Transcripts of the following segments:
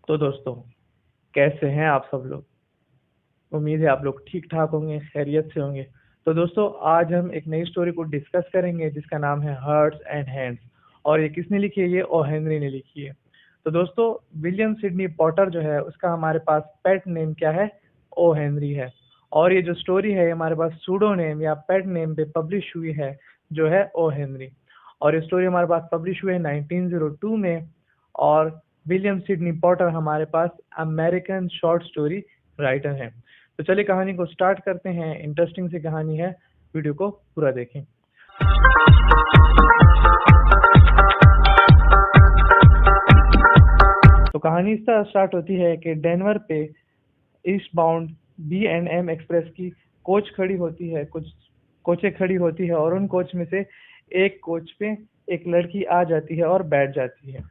तो दोस्तों, कैसे हैं आप सब लोग? उम्मीद है आप लोग ठीक ठाक होंगे, खैरियत से होंगे। तो दोस्तों, आज हम एक नई स्टोरी को डिस्कस करेंगे जिसका नाम है हार्ट्स एंड हैंड्स। और ये किसने लिखी है? ये ओ हेनरी ने लिखी है। तो दोस्तों, विलियम सिडनी पॉटर जो है उसका हमारे पास पेट नेम क्या है? ओ हेनरी है। और ये जो स्टोरी है ये हमारे पास सूडो नेम या पेट नेम पे पब्लिश हुई है, जो है ओ हेनरी। और ये स्टोरी हमारे पास पब्लिश हुई है 1902 में। और विलियम सिडनी पॉटर हमारे पास अमेरिकन शॉर्ट स्टोरी राइटर हैं। तो चलिए कहानी को स्टार्ट करते हैं। इंटरेस्टिंग सी कहानी है, वीडियो को पूरा देखें। तो कहानी इस तरह स्टार्ट होती है कि डेनवर पे ईस्ट बाउंड B&M एक्सप्रेस की कोच खड़ी होती है, कुछ कोचें खड़ी होती है और उन कोच में से एक कोच पे एक लड़की आ जाती है और बैठ जाती है।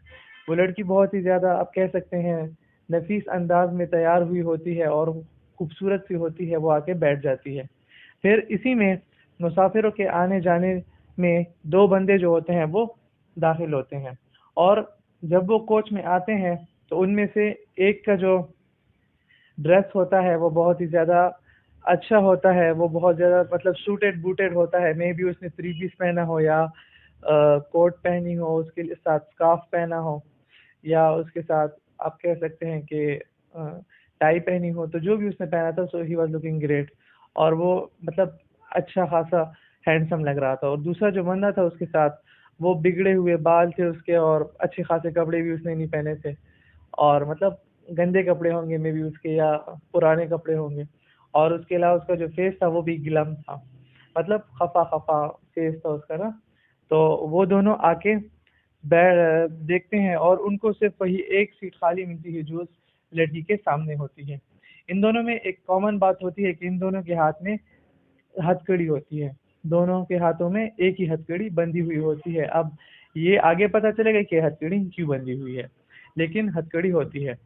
वो लड़की बहुत ही ज़्यादा, आप कह सकते हैं, नफीस अंदाज में तैयार हुई होती है और खूबसूरत सी होती है। वो आके बैठ जाती है। फिर इसी में मुसाफिरों के आने जाने में दो बंदे जो होते हैं वो दाखिल होते हैं। और जब वो कोच में आते हैं तो उनमें से एक का जो ड्रेस होता है वो बहुत ही ज़्यादा अच्छा होता है। वो बहुत ज़्यादा मतलब सूटेड बूटेड होता है। मे बी उसने थ्री पीस पहना हो या कोट पहनी हो, उसके साथ स्कार्फ पहना हो, या उसके साथ आप कह सकते हैं कि टाई पहनी हो। तो जो भी उसने पहना था, सो ही वॉज लुकिंग ग्रेट। और वो मतलब अच्छा खासा हैंडसम लग रहा था। और दूसरा जो बंदा था उसके साथ, वो बिगड़े हुए बाल थे उसके और अच्छे खासे कपड़े भी उसने नहीं पहने थे। और मतलब गंदे कपड़े होंगे मे बी उसके, या पुराने कपड़े होंगे। और उसके अलावा उसका जो फेस था वो भी गिलम था, मतलब खफा खफा फेस था उसका ना। तो वो दोनों आके देखते हैं और उनको सिर्फ वही एक सीट खाली मिलती है जो उस लड़की के सामने होती है। इन दोनों में एक कॉमन बात होती है कि इन दोनों के हाथ में हथकड़ी होती है। दोनों के हाथों में एक ही हथकड़ी बंधी हुई होती है। अब ये आगे पता चलेगा कि हथकड़ी क्यों बंधी हुई है, लेकिन हथकड़ी होती है।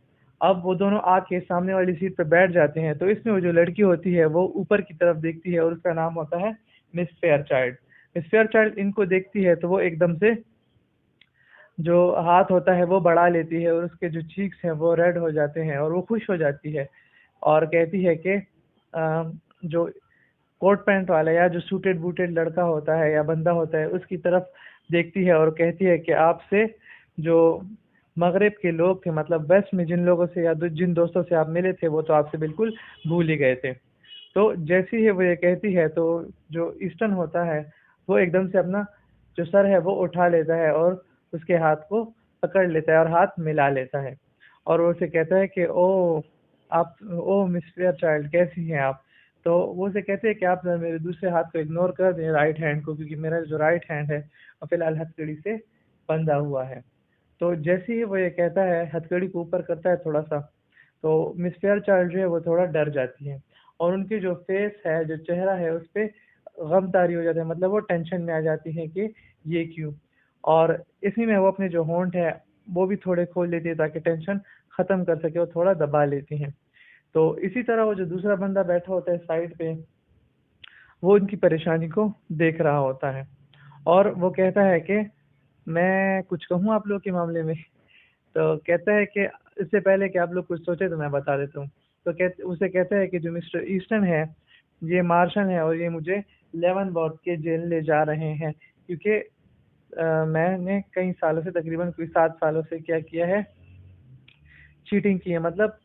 अब वो दोनों आके सामने वाली सीट पर बैठ जाते हैं। तो इसमें वो जो लड़की होती है वो ऊपर की तरफ देखती है और उसका नाम होता है मिस फेयरचाइल्ड। मिस फेयरचाइल्ड इनको देखती है तो वो एकदम से जो हाथ होता है वो बढ़ा लेती है और उसके जो चीक्स हैं वो रेड हो जाते हैं और वो खुश हो जाती है। और कहती है कि जो कोट पैंट वाला या जो सूटेड बूटेड लड़का होता है या बंदा होता है उसकी तरफ देखती है और कहती है कि आपसे जो मगरिब के लोग थे, मतलब वेस्ट में जिन लोगों से या जिन दोस्तों से आप मिले थे, वो तो आपसे बिल्कुल भूल ही गए थे। तो जैसे ही वो ये कहती है तो जो ईस्टर्न होता है वो एकदम से अपना जो सर है वो उठा लेता है और उसके हाथ को पकड़ लेता है और हाथ मिला लेता है। और वो उसे कहता है कि ओ मिस फेयर चाइल्ड, कैसी हैं आप? तो वो उसे कहते हैं कि आप जरा मेरे दूसरे हाथ को इग्नोर कर दें, राइट हैंड को, क्योंकि मेरा जो राइट हैंड है वो फिलहाल हथकड़ी से बंधा हुआ है। तो जैसे ही वो ये कहता है, हथकड़ी को ऊपर करता है थोड़ा सा, तो मिस फेयर चाइल्ड जो है वो थोड़ा डर जाती है। और उनकी जो फेस है, जो चेहरा है, उस पे गम तारी हो जाता है, मतलब वो टेंशन में आ जाती है कि ये क्यों। और इसी में वो अपने जो होंठ है वो भी थोड़े खोल लेती है ताकि टेंशन खत्म कर सके, और थोड़ा दबा लेती हैं। तो इसी तरह वो जो दूसरा बंदा बैठा होता है साइड पे, वो उनकी परेशानी को देख रहा होता है। और वो कहता है कि मैं कुछ कहूँ आप लोग के मामले में? तो कहता है कि इससे पहले कि आप लोग कुछ सोचे तो मैं बता देता हूँ। तो उसे कहता है कि जो मिस्टर ईस्टन है, ये मार्शन है और ये मुझे लेवनबर्ग के जेल ले जा रहे हैं, क्योंकि मैंने कई सालों से, तकरीबन कोई 7 सालों से क्या किया है, चीटिंग की है। मतलब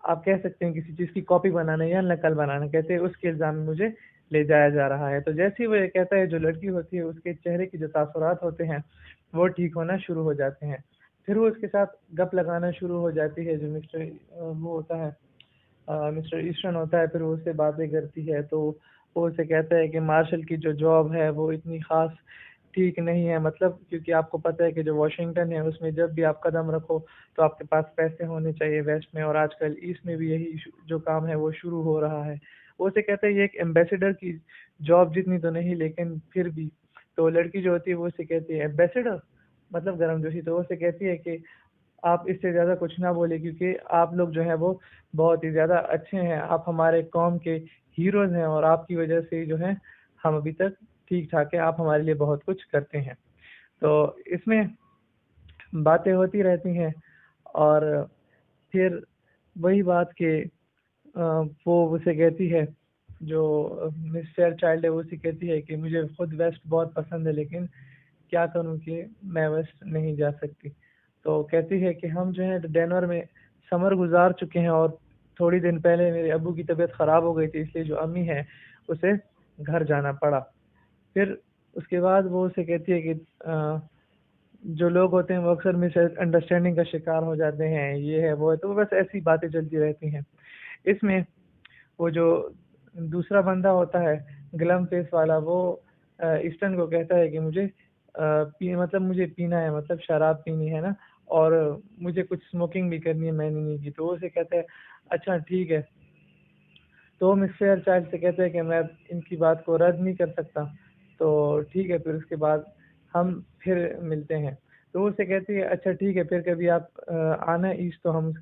आप कह सकते हैं किसी चीज़ की कॉपी बनाना या नकल बनाना, कहते हैं उसके इल्ज़ाम में मुझे ले जाया जा रहा है। तो जैसे ही वो ये कहता है, जो लड़की होती है उसके चेहरे की जो तासुरात होते हैं वो ठीक होना शुरू हो जाते हैं। फिर वो उसके साथ गप लगाना शुरू हो जाती है। जो वो होता है, मिस्टर ईस्टर्न होता है, फिर वो उससे बातें करती है। तो वो उसे कहता है कि मार्शल की जो जॉब है वो इतनी ख़ास ठीक नहीं है, मतलब क्योंकि आपको पता है कि जो वॉशिंगटन है उसमें जब भी आप कदम रखो तो आपके पास पैसे होने चाहिए वेस्ट में, और आजकल ईस्ट में भी यही जो काम है वो शुरू हो रहा है। वो उसे कहता है ये एक एम्बेसडर की जॉब जितनी तो नहीं, लेकिन फिर भी। तो लड़की जो होती है वो उसे कहती है एम्बेसडर, मतलब गर्मजोशी। तो वो उसे कहती है कि आप इससे ज़्यादा कुछ ना बोले, क्योंकि आप लोग जो है वो बहुत ही ज़्यादा अच्छे हैं, आप हमारे कौम के हीरोज़ हैं, और आपकी वजह से ही जो है हम अभी तक ठीक ठाक है, आप हमारे लिए बहुत कुछ करते हैं। तो इसमें बातें होती रहती हैं। और फिर वही बात कि वो उसे कहती है, जो मिस फेयर चाइल्ड है वो उसे कहती है कि मुझे खुद वेस्ट बहुत पसंद है, लेकिन क्या करूं कि मैं वेस्ट नहीं जा सकती। तो कहती है कि हम जो है डेनवर में समर गुजार चुके हैं और थोड़ी दिन पहले मेरे अब्बू की तबीयत ख़राब हो गई थी, इसलिए जो अम्मी है उसे घर जाना पड़ा। फिर उसके बाद वो उसे कहती है कि जो लोग होते हैं वो अक्सर मिसअंडरस्टैंडिंग का शिकार हो जाते हैं, ये है वो है, तो बस ऐसी बातें चलती रहती हैं। इसमें वो जो दूसरा बंदा होता है ग्लम फेस वाला, वो ईस्टर्न को कहता है कि मुझे मतलब मुझे पीना है, मतलब शराब पीनी है ना, और मुझे कुछ स्मोकिंग भी करनी है, मैंने नहीं की। तो वो उसे कहता है अच्छा ठीक है। तो मिस फेयर चाइल्ड से कहते हैं कि मैं इनकी बात को रद्द नहीं कर सकता, तो ठीक है, फिर उसके बाद हम फिर मिलते हैं। तो वो उसे कहती है अच्छा ठीक है, फिर कभी आप आना ईस्ट, तो हम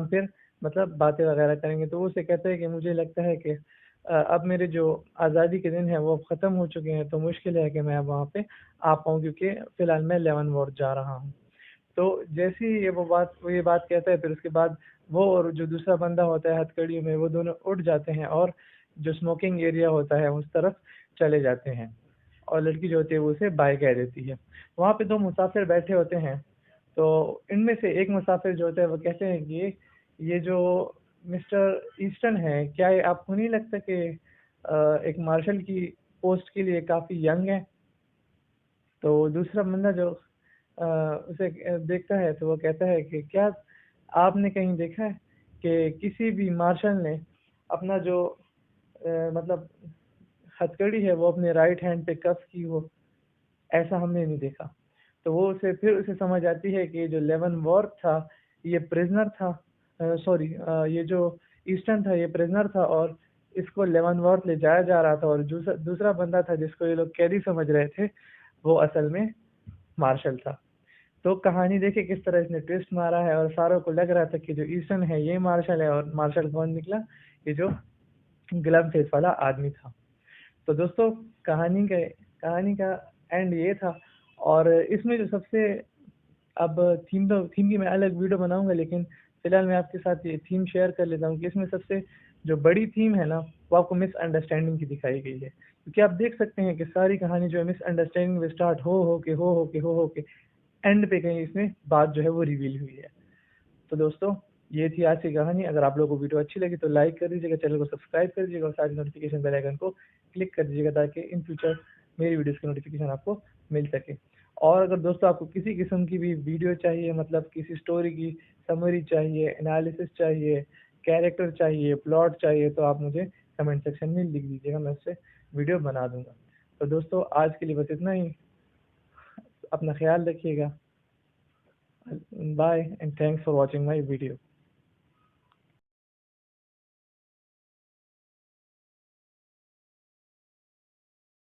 फिर मतलब बातें वगैरह करेंगे। तो वो उसे कहते हैं कि मुझे लगता है कि अब मेरे जो आज़ादी के दिन हैं वो अब ख़त्म हो चुके हैं, तो मुश्किल है कि मैं अब वहाँ पे आ पाऊँ, क्योंकि फ़िलहाल मैं लेवन जा रहा हूँ। तो जैसे ही वो ये बात कहता है, फिर उसके बाद वो और जो दूसरा बंदा होता है हथकड़ियों में, वो दोनों उठ जाते हैं और जो स्मोकिंग एरिया होता है उस तरफ चले जाते हैं, और लड़की जो होती है वो उसे बाय कह देती है। वहाँ पे दो मुसाफिर बैठे होते हैं, तो इनमें से एक मुसाफिर जो होता है वो कहते हैं कि ये जो मिस्टर ईस्टर्न है, क्या ये आपको नहीं लगता कि एक मार्शल की पोस्ट के लिए काफ़ी यंग है? तो दूसरा बंदा जो उसे देखता है, तो वो कहता है कि क्या आपने कहीं देखा है कि किसी भी मार्शल ने अपना जो मतलब हथकड़ी है वो अपने राइट हैंड पे कफ की हो? ऐसा हमने नहीं देखा। तो वो उसे फिर उसे समझ आती है कि जो लेवन वॉर्थ था ये प्रिजनर था, सॉरी, ये जो ईस्टर्न था ये प्रिजनर था, और इसको लेवन वॉर्थ ले जाया जा रहा था, और दूसरा दूसरा बंदा था जिसको ये लोग कैदी समझ रहे थे, वो असल में मार्शल था। तो कहानी देखिए किस तरह इसने ट्विस्ट मारा है, और सारों को लग रहा था कि जो ईस्टर्न है ये मार्शल है, और मार्शल कौन निकला? ये जो ग्लव फेस वाला आदमी था। तो दोस्तों, कहानी का एंड ये था। और इसमें जो सबसे, अब थीम की मैं अलग वीडियो बनाऊंगा, लेकिन फिलहाल मैं आपके साथ ये थीम शेयर कर लेता हूँ कि इसमें सबसे जो बड़ी थीम है ना, वो आपको मिसअंडरस्टैंडिंग की दिखाई गई है, क्योंकि आप देख सकते हैं कि सारी कहानी जो है मिसअंडरस्टैंडिंग में स्टार्ट हो के एंड पे कहीं इसमें बात जो है वो रिवील हुई है। तो दोस्तों, ये थी आज की कहानी। अगर आप लोगों को वीडियो अच्छी लगी तो लाइक कर दीजिएगा, चैनल को सब्सक्राइब कर दीजिएगा, और साथ ही नोटिफिकेशन बेल आइकन को क्लिक कर दीजिएगा, ताकि इन फ्यूचर मेरी वीडियोस की नोटिफिकेशन आपको मिल सके। और अगर दोस्तों आपको किसी किस्म की भी वीडियो चाहिए, मतलब किसी स्टोरी की समरी चाहिए, एनालिसिस चाहिए, कैरेक्टर चाहिए, प्लॉट चाहिए, तो आप मुझे कमेंट सेक्शन में लिख दीजिएगा, मैं उससे वीडियो बना दूंगा। तो दोस्तों, आज के लिए बस इतना ही। अपना ख्याल रखिएगा। Bye and thanks for watching my video.